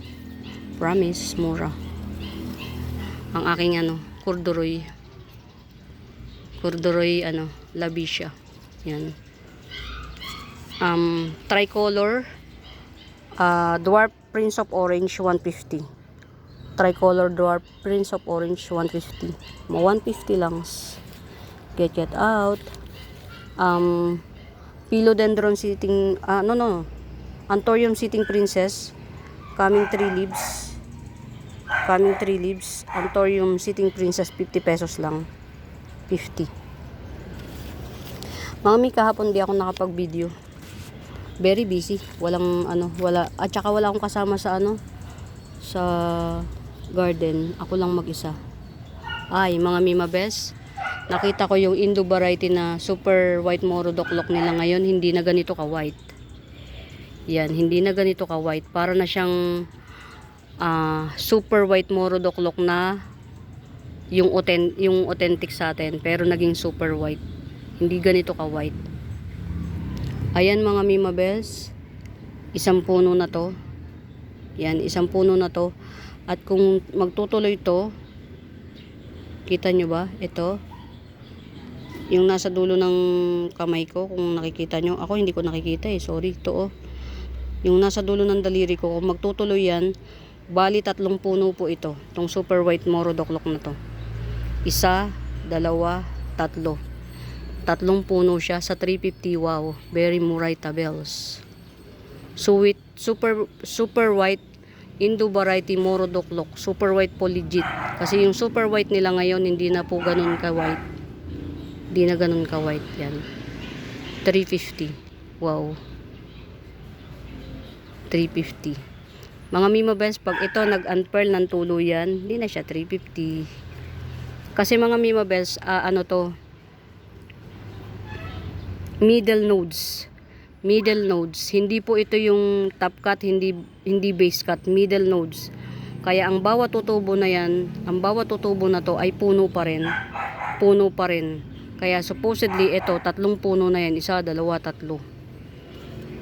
Promise, mura. Ang aking corduroy labicia. Yan. Tricolor Dwarf Prince of Orange 150. Tricolor Dwarf Prince of Orange 150. 150 lang. Get out. Philodendron sitting Anthurium sitting princess, coming 3 leaves. Anthurium sitting princess 50 pesos lang. 50. Mami, kahapon di ako nakapag-video. Very busy. Wala at saka wala akong kasama sa sa garden. Ako lang mag-isa. Ay, mga Mima Bes, nakita ko yung Indo variety na super white Morodoklok nila ngayon. Hindi na ganito ka-white. Yan, hindi na ganito ka-white. Para na siyang super white Morodoklok na yung authentic sa atin. Pero naging super white. Hindi ganito ka-white. Ayan mga Mima Bells. Isang puno na to. Yan, isang puno na to. At kung magtutuloy to, kita nyo ba? Ito. Yung nasa dulo ng kamay ko, kung nakikita nyo. Ako hindi ko nakikita sorry. Ito yung nasa dulo ng daliri ko, kung magtutuloy yan, bali 3 puno po ito. Itong super white Morodoklok na to. 1, 2, 3. 3 puno siya sa 350. Wow, very Murayta bells. Sweet, super white Indo variety Morodoklok. Super white po legit. Kasi yung super white nila ngayon, hindi na po ganun ka-white. Hindi na ganun ka-white. Yan. 350. Wow. 350. Mga Mima Bells, pag ito nag-unpearl ng tuluyan, hindi na siya 350. Kasi mga Mima Bells, middle nodes. Hindi po ito yung top cut, hindi base cut, middle nodes. Kaya ang bawat tutubo na yan, ang bawat tutubo na to ay puno pa rin. Kaya supposedly ito, 3 puno na yan, 1, 2, 3.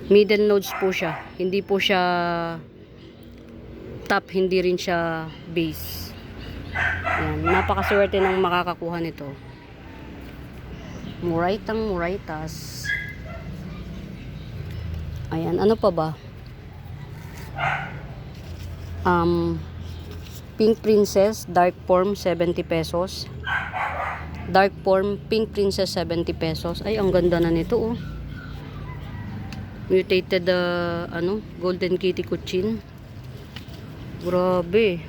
Middle nodes po siya. Hindi po siya top, hindi rin siya base. Yan, napakaswerte ng makakakuha nito. Muraytas. Ayan, ano pa ba? Pink Princess, dark form, 70 pesos. Dark form, Pink Princess, 70 pesos. Ay, ang ganda na nito Mutated Golden Kitty Kuchin. Grabe.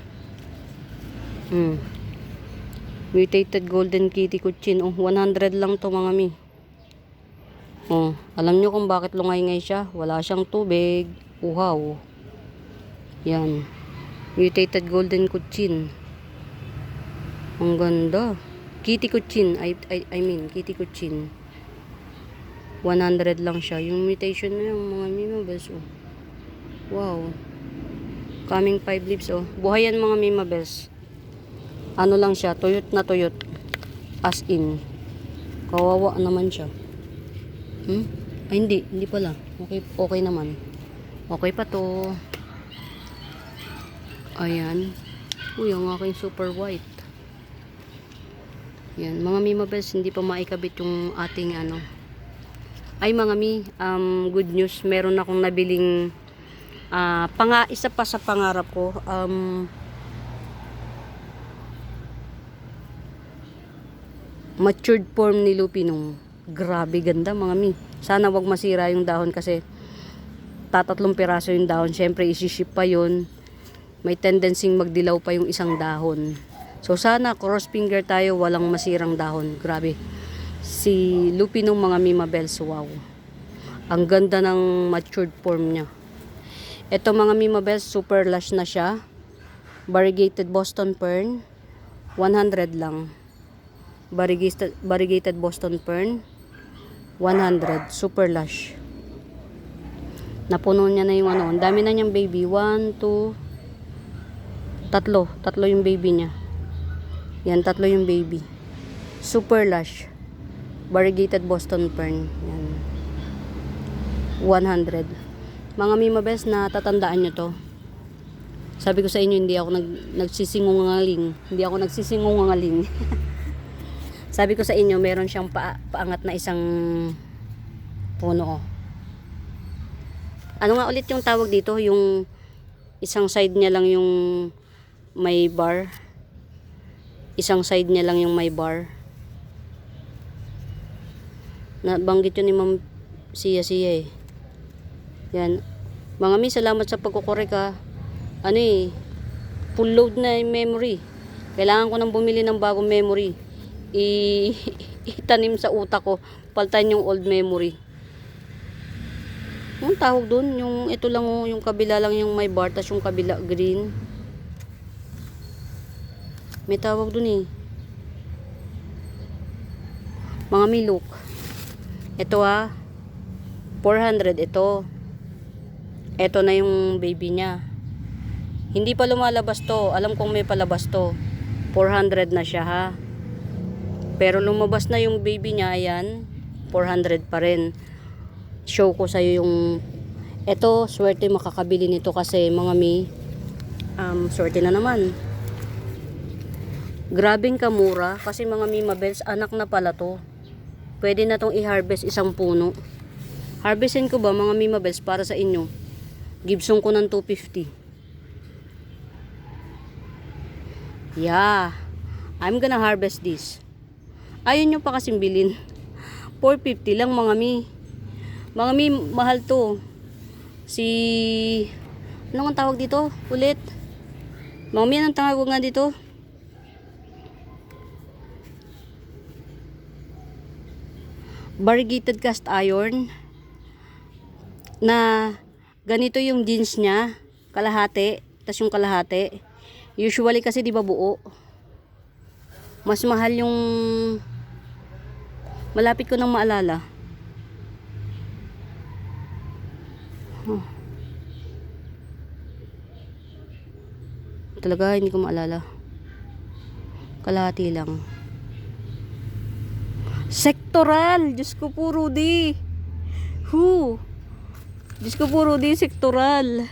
Mutated Golden Kitty Kuchin. 100 lang to mga mi. Alam nyo kung bakit lungay-ngay siya? Wala siyang tubig. Uhaw. Yan. Mutated Golden Kuchin. Ang ganda. Kitty Kuchin. I mean, Kitty Kuchin. 100 lang siya. Yung mutation na yung mga Mima Bells. Wow. Coming 5 leaves. Buhay yan mga Mima Bells. Ano lang siya. Tuyot na tuyot. As in. Kawawa naman siya. Ay, hindi. Hindi pala. Okay naman. Okay pa to. Ayan. Uy, ang aking super white. Yan. Mga Mima Bells, hindi pa maikabit yung ating Ay mga mi, good news. Meron akong nabiling isa pa sa pangarap ko. Matured form ni Lupinong. Grabe ganda mga mi. Sana wag masira yung dahon kasi 3 piraso yung dahon. Syempre isi-ship pa yun. May tendency magdilaw pa yung isang dahon. So sana cross finger tayo, walang masirang dahon. Grabe. Si Lupinong mga Mima Bells, wow. Ang ganda ng matured form niya. Ito mga Mima Bells, super lush na siya. Variegated Boston Fern, 100 lang. Variegated Boston Fern, 100. Super lush. Napuno niya na yung ang dami na niyang baby. 1, 2, 3 yung baby niya. Yan, 3 yung baby. Super lush. Variegated Boston Fern. Yan. 100. Mga Mimabels, natatandaan nyo to. Sabi ko sa inyo, hindi ako nagsisingungaling. Hindi ako nagsisingungaling. Sabi ko sa inyo, meron siyang paangat na isang puno. Ano nga ulit yung tawag dito? Yung isang side niya lang yung may bar. Isang side niya lang yung may bar. Nabanggit yun ni Ma'am Sia eh. Yan. Mga mi, salamat sa pagkukorek ha. Full load na yung memory. Kailangan ko nang bumili ng bagong memory. Itanim sa utak ko. Paltan yung old memory. Yung tawag dun, yung ito lang yung kabila lang yung may bar, tas yung kabila green. May tawag dun eh. Mga mi, look. Ito 400 ito. Ito na yung baby niya. Hindi pa lumalabas to. Alam kong may palabas to. 400 na siya ha. Pero lumabas na yung baby niya. Ayan. 400 pa rin. Show ko sa'yo yung... Ito, swerte makakabili nito kasi mga mi. Swerte na naman. Grabing kamura. Kasi mga Mimabels, anak na pala to. Pwede na tong i-harvest isang puno. Harvestin ko ba mga Mimabels para sa inyo? Gibson ko ng 250. Yeah, I'm gonna harvest this. Ayun nyo pa kasing bilin. 450 lang mga mi. Mga mi, mahal to. Ano ang tawag dito? Ulit. Mga mi, anong tawag nga dito? Variegated cast iron. Na ganito yung jeans niya. Kalahati. Tas yung kalahati. Usually kasi di ba buo. Mas mahal yung malapit ko nang maalala. Talaga hindi ko maalala. Kalahati lang. Sektoral. Diyos ko po Rudy. Diyos ko po Rudy, sektoral.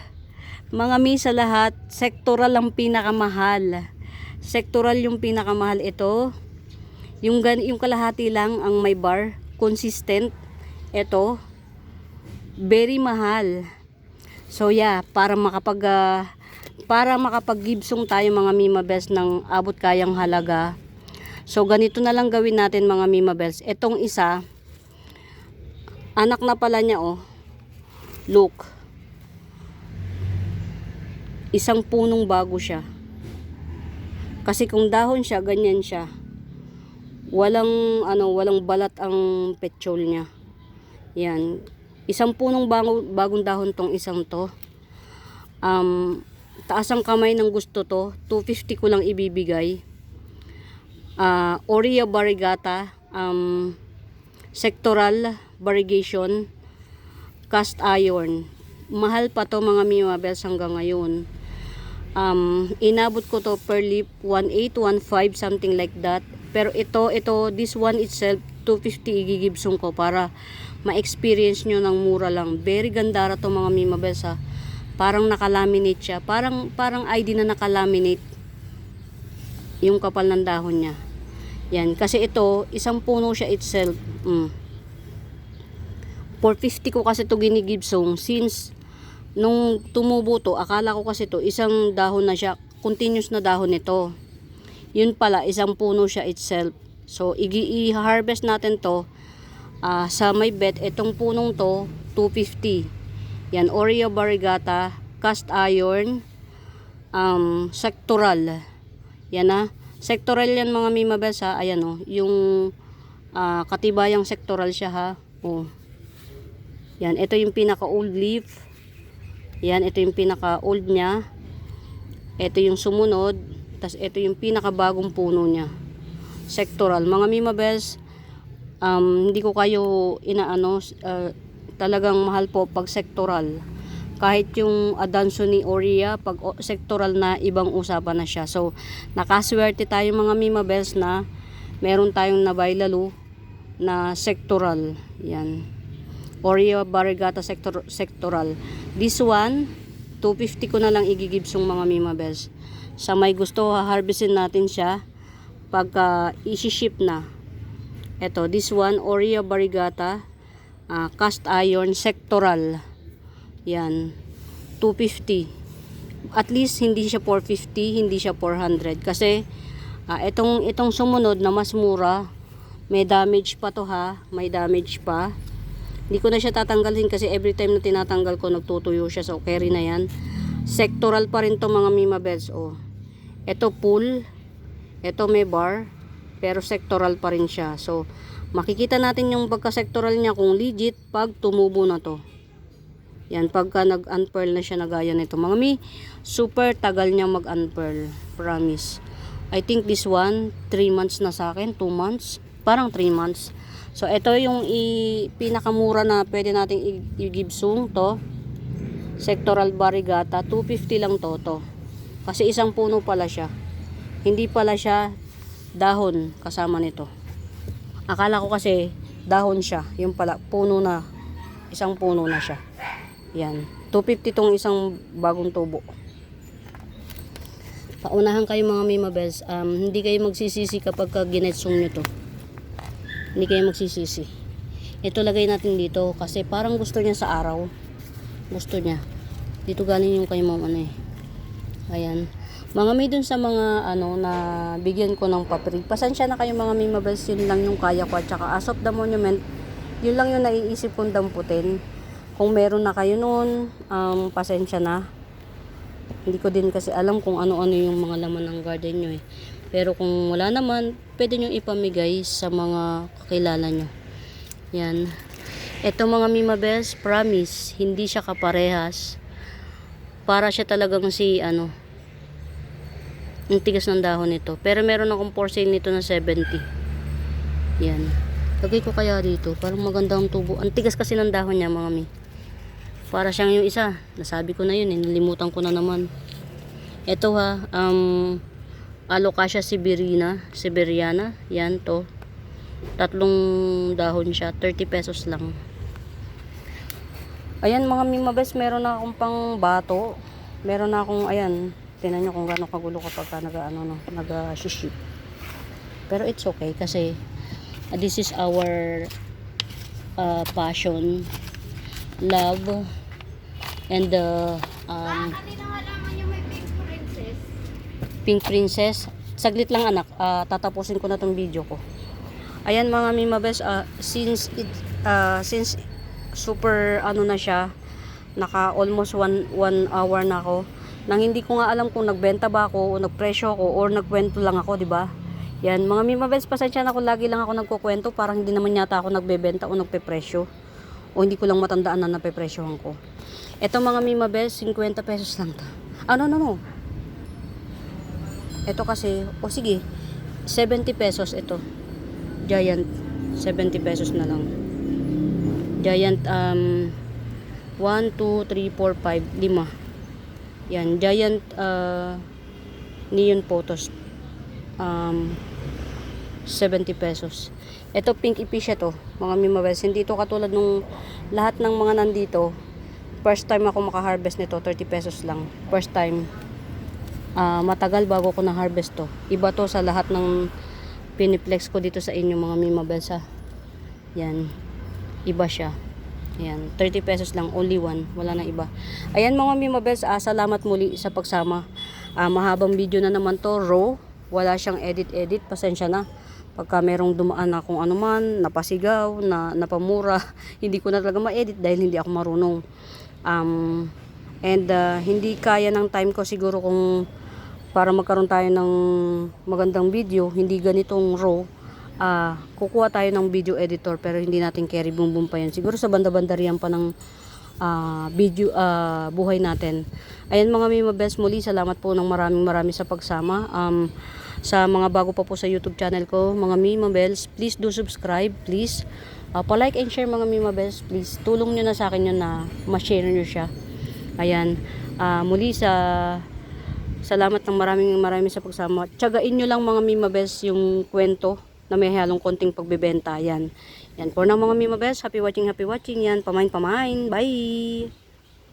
Mga mi sa lahat, sektoral ang pinakamahal. Sektoral yung pinakamahal ito. Yung kalahati lang ang may bar, consistent. Ito, very mahal. So yeah, para makapag-gibsong tayo mga Mimabels ng abot kayang halaga. So ganito na lang gawin natin mga Mimabels. Etong isa, anak na pala niya Look. Isang punong bago siya. Kasi kung dahon siya, ganyan siya. Walang balat ang petsyol niya. Yan. Isang punong bagong dahon tong isang to. Taas ang kamay ng gusto to. 250 ko lang ibibigay. Aurea variegata, sectoral variegation, cast iron. Mahal pa to mga Mimabels hanggang ngayon. Inabot ko to per leaf 1.8, 1.5 something like that. Pero ito this one itself 250 igigibsong ko para ma-experience nyo ng mura lang. Very gandara to mga Mimabels ha. Parang nakalaminate siya. Parang ID na nakalaminate yung kapal ng dahon niya. Yan, kasi ito isang puno siya itself. 450 ko kasi to ginigibsong since nung tumubo to, akala ko kasi to isang dahon na siya, continuous na dahon nito. Yun pala, isang puno siya itself. So, i-harvest natin to sa may bed. Itong punong to, 250. Yan, Aurea variegata, cast iron, sectoral. Yan sectoral yan mga Mimabels ha. Ayan yung katibayang sectoral siya ha. Yan, ito yung pinaka old leaf. Yan, ito yung pinaka-old niya. Ito yung sumunod. Tas ito yung pinaka-bagong puno niya. Sectoral. Mga Mimabels, hindi ko kayo talagang mahal po pag sectoral. Kahit yung Adansonii aurea, pag sectoral na, ibang usapan na siya. So, nakaswerte tayo mga Mimabels na meron tayong nabaylalo na sectoral. Yan. Oreo Variegata Sectoral. This one, 250 ko na lang igigibs yung mga Mima Bells. Sa may gusto, harvestin natin siya pagka isi-ship na. Ito, this one, Oreo Variegata cast iron sectoral. Yan, 250. At least hindi siya 450, hindi siya 400 kasi itong sumunod na mas mura, may damage pa to ha, may damage pa. Hindi ko na siya tatanggalin kasi every time na tinatanggal ko nagtutuyo siya, so carry na yan. Sectoral pa rin to mga Mima Bells. Oh, ito pull, ito may bar, pero sectoral pa rin siya. So makikita natin yung pagka-sectoral niya kung legit pag tumubo na to. Yan, pagka nag-unpearl na siya na gaya nito. Mga mi, super tagal niya mag-unpearl. Promise. I think this one, 3 months na sa akin. 2 months. Parang 3 months. So, ito yung pinakamura na pwede nating i-gibsong to. Sectoral Variegata. 250 lang to. Kasi isang puno pala siya. Hindi pala siya dahon kasama nito. Akala ko kasi dahon siya. Yung pala, puno na. Isang puno na siya. Yan. 250 tong isang bagong tubo. Paunahan kayo mga Mima Bells. Hindi kayo magsisisi kapag ginetsong nyo to. Hindi kayo magsisisi. Ito lagay natin dito kasi parang gusto niya sa araw. Gusto niya. Dito galing yung kay mom Ayan. Mga may dun sa mga na bigyan ko ng papel. Pasensya na kayo mga Mima Bells. Yun lang yung kaya ko. At saka as of the monument, yun lang yung naiisip kong damputin. Kung meron na kayo noon, pasensya na. Hindi ko din kasi alam kung ano-ano yung mga laman ng garden nyo eh. Pero kung wala naman, pwede nyo ipamigay sa mga kakilala nyo. Yan. Ito mga Mima Bells, promise, hindi siya kaparehas. Para siya talagang ang tigas ng dahon nito. Pero meron akong for sale nito na 70. Yan. Lagay ko kaya dito. Parang maganda ang tubo. Ang tigas kasi ng dahon niya mga mi. Para siyang yung isa. Nasabi ko na yun eh. Nalimutan ko na naman. Ito ha. Alocasia Siberiana. Yan to. 3 dahon siya. 30 pesos lang. Ayan mga Mima Bells. Meron na akong pang bato. Meron na akong ayan. Tingnan nyo kung gaano kagulo kapag nag-ship. Pero it's okay kasi this is our passion, love, and Pink Princess. Saglit lang anak, tatapusin ko na tong video ko. Ayan mga Mima Bells, since super na siya, naka almost 1 hour na ako, nang hindi ko nga alam kung nagbenta ba ako o nagpresyo ako or nagkwento lang ako, di ba? Yan, mga Mima Bells, pasensya na kung lagi lang ako nagkukwento, parang hindi naman yata ako nagbebenta o nagpepresyo. O hindi ko lang matandaan na napepresyohan ko. Ito mga Mima Bells, 50 pesos lang to. No. Ito kasi, sige, 70 pesos ito. Giant, 70 pesos na lang. Giant, 1, 2, 3, 4, 5, 5. Yan, Giant neon photos. 70 pesos. Ito pink epicea to, mga Mima Bells. Hindi to katulad nung lahat ng mga nandito. First time ako maka-harvest nito, 30 pesos lang. First time. Matagal bago ko na-harvest to. Iba to sa lahat ng piniplex ko dito sa inyo mga Mima Bells ha. Yan. Iba siya. Ayan, 30 pesos lang, only one, wala na iba. Ayan mga Mima Bells, salamat muli sa pagsama. Mahabang video na naman to, raw. Wala siyang edit, pasensya na. Pagka merong dumaan na kung ano man, napasigaw, napamura, hindi ko na talaga ma-edit dahil hindi ako marunong. Hindi kaya ng time ko siguro kung para magkaroon tayo ng magandang video, hindi ganitong raw. Kukuha tayo ng video editor pero hindi natin carry boom pa yan. Siguro sa banda-banda riyan pa ng video buhay natin. Ayan mga Mima Bells, muli salamat po ng marami sa pagsama. Sa mga bago pa po sa YouTube channel ko, mga Mima Bells, please do subscribe, please. Pa-like and share mga Mima Bells, please. Tulong nyo na sa akin yun na ma-share nyo siya. Ayan, muli salamat ng marami sa pagsama. Tiyagain nyo lang mga Mima Bells yung kwento na may halong konting pagbebenta. Yan. Yan, for now mga Mima Best, happy watching, yan, pamain, bye!